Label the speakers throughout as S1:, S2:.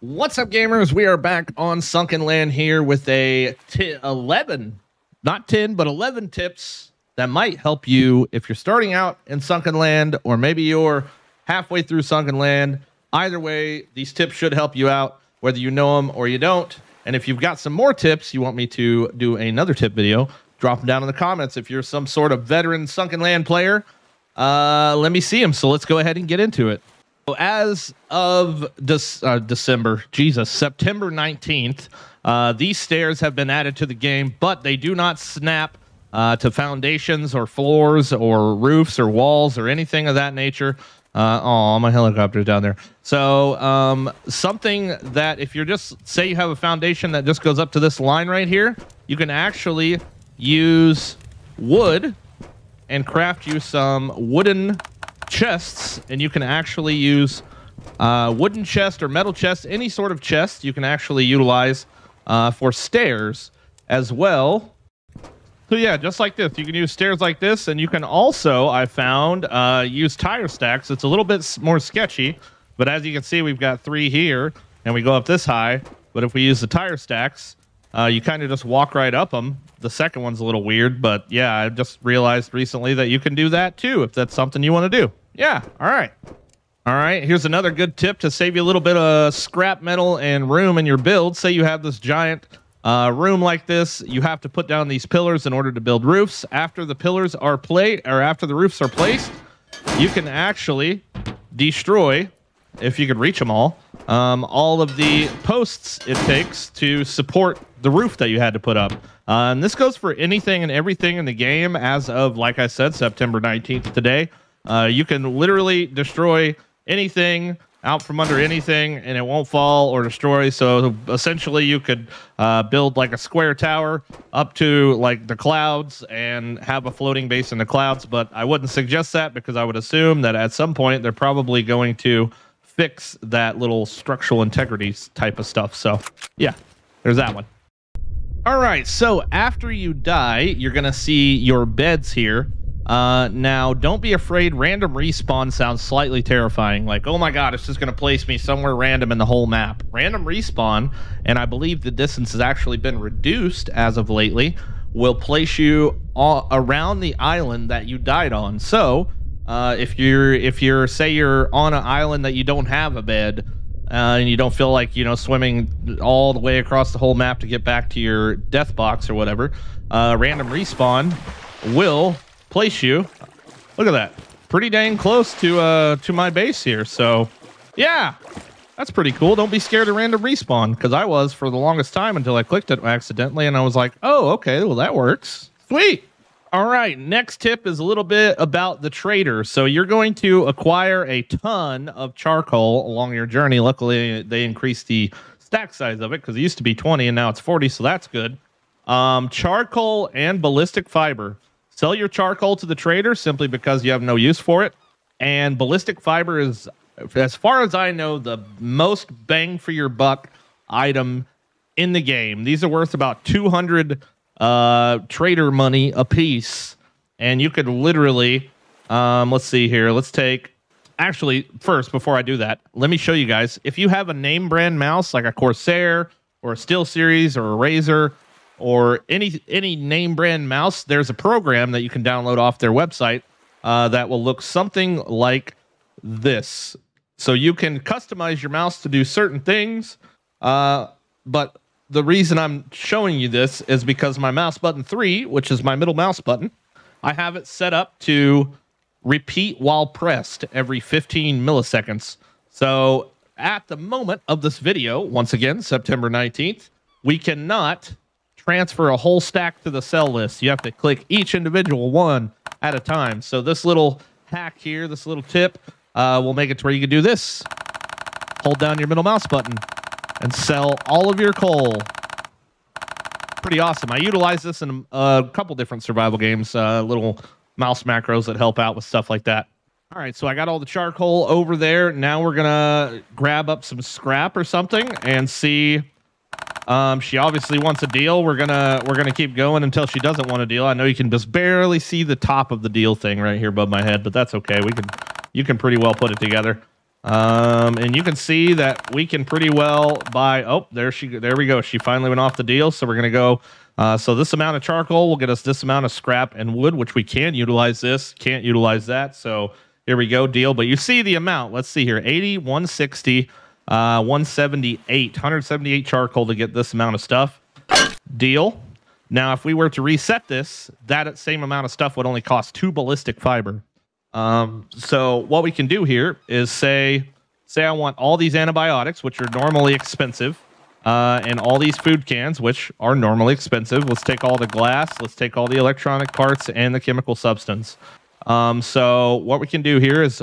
S1: What's up, gamers? We are back on Sunkenland here with a 11, not 10, but 11 tips that might help you if you're starting out in Sunkenland, or maybe you're halfway through Sunkenland. Either way, these tips should help you out, whether you know them or you don't. And if you've got some more tips you want me to do another tip video, drop them down in the comments. If you're some sort of veteran Sunkenland player, let me see them. So let's go ahead and get into it. So as of September 19th, these stairs have been added to the game, but they do not snap to foundations or floors or roofs or walls or anything of that nature. Oh, my helicopter's down there. So something that if you're just, say you have a foundation that just goes up to this line right here, you can actually use wood and craft you some wooden chests, and you can actually use wooden chest or metal chest, any sort of chest you can actually utilize for stairs as well. So yeah, just like this, you can use stairs like this, and you can also, I found, use tire stacks. It's a little bit more sketchy, but as you can see, we've got 3 here, and we go up this high. But if we use the tire stacks, you kind of just walk right up them. The second one's a little weird, but yeah, I just realized recently that you can do that too if that's something you want to do. Yeah, all right. All right, here's another good tip to save you a little bit of scrap metal and room in your build. Say you have this giant room like this, you have to put down these pillars in order to build roofs. After the pillars are after the roofs are placed, you can actually destroy, if you could reach them all of the posts it takes to support the roof that you had to put up. And this goes for anything and everything in the game as of, like I said, September 19th today. You can literally destroy anything out from under anything, and it won't fall or destroy. So essentially you could build like a square tower up to like the clouds and have a floating base in the clouds. But I wouldn't suggest that, because I would assume that at some point they're probably going to fix that little structural integrity type of stuff. So yeah, there's that one. All right, so after you die, you're gonna see your beds here. Now, don't be afraid. Random respawn sounds slightly terrifying. Like, oh my god, it's just going to place me somewhere random in the whole map. Random respawn, and I believe the distance has actually been reduced as of lately, will place you all around the island that you died on. So, if you're say you're on an island that you don't have a bed, and you don't feel like, you know, swimming all the way across the whole map to get back to your death box or whatever, random respawn will place you, look at that, pretty dang close to my base here. So yeah, that's pretty cool. Don't be scared of random respawn, because I was for the longest time until I clicked it accidentally, and I was like, oh, okay, well, that works. Sweet. All right, next tip is a little bit about the trader. So you're going to acquire a ton of charcoal along your journey. Luckily, they increased the stack size of it, because it used to be 20 and now it's 40, so that's good. Charcoal and ballistic fiber. Sell your charcoal to the trader simply because you have no use for it. And ballistic fiber is, as far as I know, the most bang for your buck item in the game. These are worth about 200 trader money a piece. And you could literally, let's see here. Let's take, actually, first, before I do that, let me show you guys. If you have a name brand mouse, like a Corsair or a SteelSeries or a Razer, or any name brand mouse, there's a program that you can download off their website that will look something like this. So you can customize your mouse to do certain things, but the reason I'm showing you this is because my mouse button 3, which is my middle mouse button, I have it set up to repeat while pressed every 15 milliseconds. So at the moment of this video, once again, September 19th, we cannot transfer a whole stack to the sell list. You have to click each individual one at a time. So this little hack here, this little tip, will make it to where you can do this. Hold down your middle mouse button and sell all of your coal. Pretty awesome. I utilize this in a couple different survival games, little mouse macros that help out with stuff like that. All right, so I got all the charcoal over there. Now we're gonna grab up some scrap or something and see. She obviously wants a deal. We're gonna keep going until she doesn't want a deal. I know you can just barely see the top of the deal thing right here above my head, but that's okay. You can pretty well put it together. And you can see that we can pretty well buy. Oh, there we go. She finally went off the deal. So we're going to go. So this amount of charcoal will get us this amount of scrap and wood, which we can utilize this, can't utilize that. So here we go, deal. But you see the amount. Let's see here. 80, 160, 178 charcoal to get this amount of stuff. Deal. Now, if we were to reset this, that same amount of stuff would only cost 2 ballistic fiber. So what we can do here is say I want all these antibiotics, which are normally expensive, and all these food cans, which are normally expensive. Let's take all the glass, let's take all the electronic parts and the chemical substance. So what we can do here is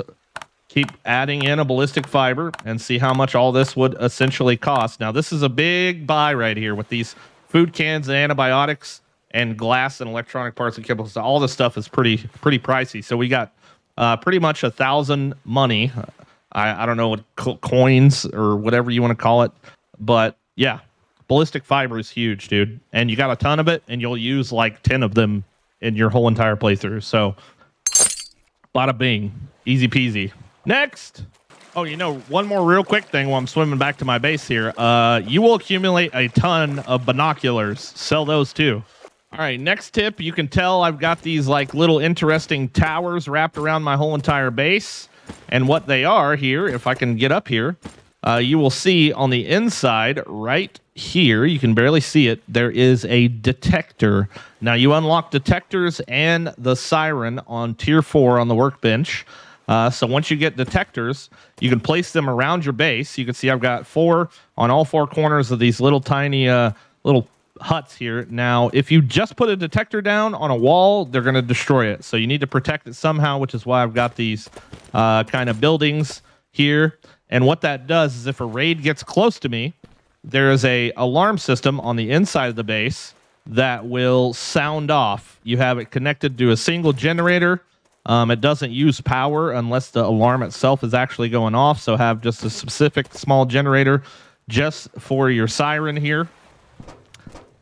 S1: keep adding in a ballistic fiber and see how much all this would essentially cost. Now, this is a big buy right here with these food cans and antibiotics and glass and electronic parts and chemicals. All this stuff is pretty pricey. So we got pretty much 1,000 money. I don't know what coins or whatever you want to call it, but yeah, ballistic fiber is huge, dude. And you got a ton of it, and you'll use like 10 of them in your whole entire playthrough. So, bada bing, easy peasy. Next. Oh, you know, one more real quick thing while I'm swimming back to my base here. You will accumulate a ton of binoculars. Sell those too. All right, next tip. You can tell I've got these like little interesting towers wrapped around my whole entire base. And what they are here, if I can get up here, you will see on the inside right here, you can barely see it, there is a detector. Now, you unlock detectors and the siren on tier 4 on the workbench. So once you get detectors, you can place them around your base. You can see I've got 4 on all 4 corners of these little tiny little huts here. Now, if you just put a detector down on a wall, they're going to destroy it. So you need to protect it somehow, which is why I've got these kind of buildings here. And what that does is if a raid gets close to me, there is a alarm system on the inside of the base that will sound off. You have it connected to a single generator. It doesn't use power unless the alarm itself is actually going off. So have just a specific small generator just for your siren here.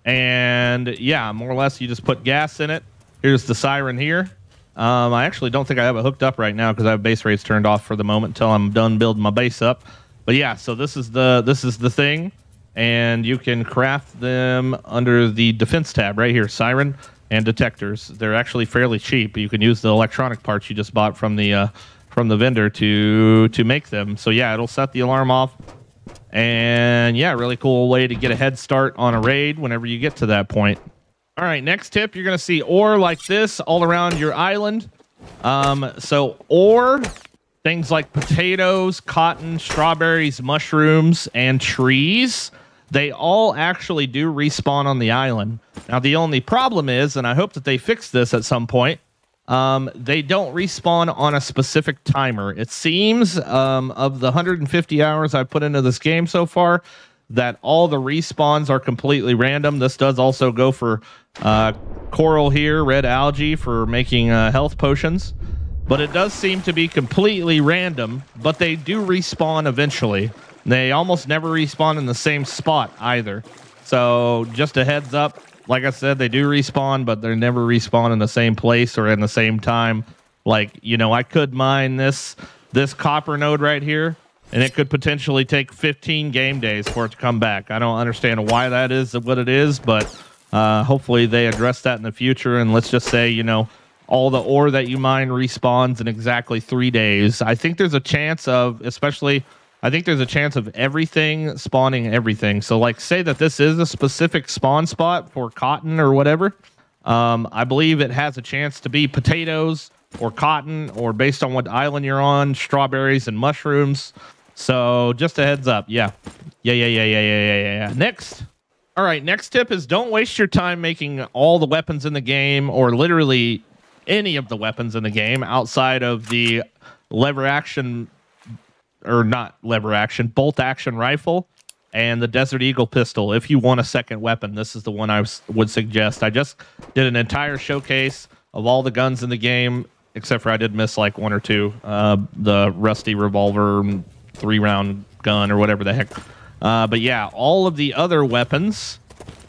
S1: And yeah, more or less you just put gas in it. Here's the siren here. I actually don't think I have it hooked up right now because I have base rates turned off for the moment until I'm done building my base up. But yeah, so this is the thing, and you can craft them under the defense tab right here, siren and detectors. They're actually fairly cheap. You can use the electronic parts you just bought from the vendor to make them. So yeah, it'll set the alarm off. And yeah, really cool way to get a head start on a raid whenever you get to that point. All right, next tip, you're going to see ore like this all around your island. So ore, things like potatoes, cotton, strawberries, mushrooms, and trees, they all actually do respawn on the island. Now, the only problem is, and I hope that they fix this at some point, they don't respawn on a specific timer. It seems of the 150 hours I've put into this game so far, that all the respawns are completely random. This does also go for coral here, red algae for making health potions. But it does seem to be completely random, but they do respawn eventually. They almost never respawn in the same spot either. So just a heads up. Like I said, they do respawn, but they never respawn in the same place or in the same time. Like, you know, I could mine this copper node right here, and it could potentially take 15 game days for it to come back. I don't understand why that is what it is, but hopefully they address that in the future. And let's just say, you know, all the ore that you mine respawns in exactly 3 days. I think there's a chance of, I think there's a chance of everything spawning everything. So like say that this is a specific spawn spot for cotton or whatever. I believe it has a chance to be potatoes or cotton, or based on what island you're on, strawberries and mushrooms. So just a heads up. Yeah. Next. All right. Next tip is don't waste your time making all the weapons in the game, or literally any of the weapons in the game outside of the lever action, or not lever action, bolt action rifle and the Desert Eagle pistol. If you want a second weapon, this is the one I would suggest. I just did an entire showcase of all the guns in the game, except for I did miss like 1 or 2. The rusty revolver, 3-round gun, or whatever the heck. But yeah, all of the other weapons,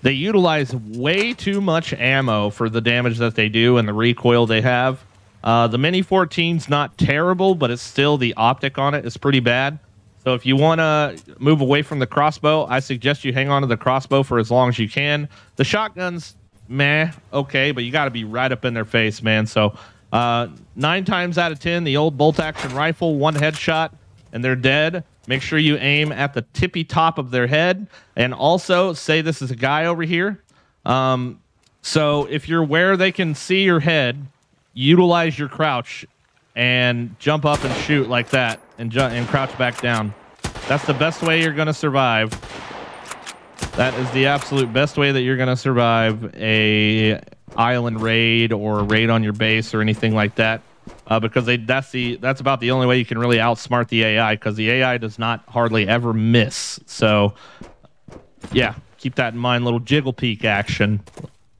S1: they utilize way too much ammo for the damage that they do and the recoil they have. The Mini 14's not terrible, but it's still, the optic on it is pretty bad. So if you want to move away from the crossbow, I suggest you hang on to the crossbow for as long as you can. The shotgun's meh, okay, but you got to be right up in their face, man. So 9 times out of 10, the old bolt-action rifle, 1 headshot, and they're dead. Make sure you aim at the tippy top of their head. And also, say this is a guy over here. So if you're where they can see your head, utilize your crouch and jump up and shoot like that, and crouch back down. That's the best way you're going to survive. That is the absolute best way that you're going to survive a island raid or a raid on your base or anything like that. Because that's about the only way you can really outsmart the AI, because the AI does not hardly ever miss. So yeah, keep that in mind. Little jiggle peek action.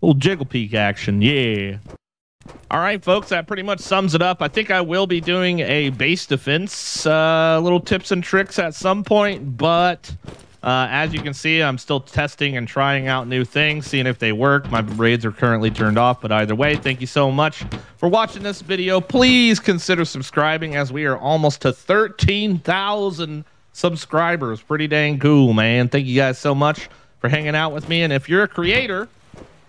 S1: Little jiggle peek action. Yeah. All right, folks, that pretty much sums it up. I think I will be doing a base defense little tips and tricks at some point, but as you can see, I'm still testing and trying out new things, seeing if they work. My raids are currently turned off, but either way, thank you so much for watching this video. Please consider subscribing, as we are almost to 13,000 subscribers. Pretty dang cool, man. Thank you guys so much for hanging out with me. And if you're a creator,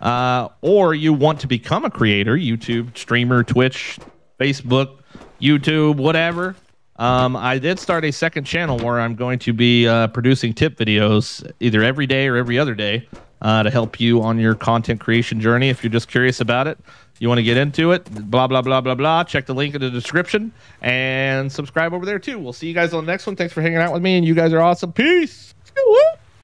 S1: or you want to become a creator, YouTube, streamer, Twitch, Facebook, YouTube, whatever, I did start a second channel where I'm going to be producing tip videos either every day or every other day to help you on your content creation journey. If you're just curious about it, you want to get into it, blah, blah, blah, blah, blah, check the link in the description and subscribe over there too. We'll see you guys on the next one. Thanks for hanging out with me, and you guys are awesome. Peace. Woo!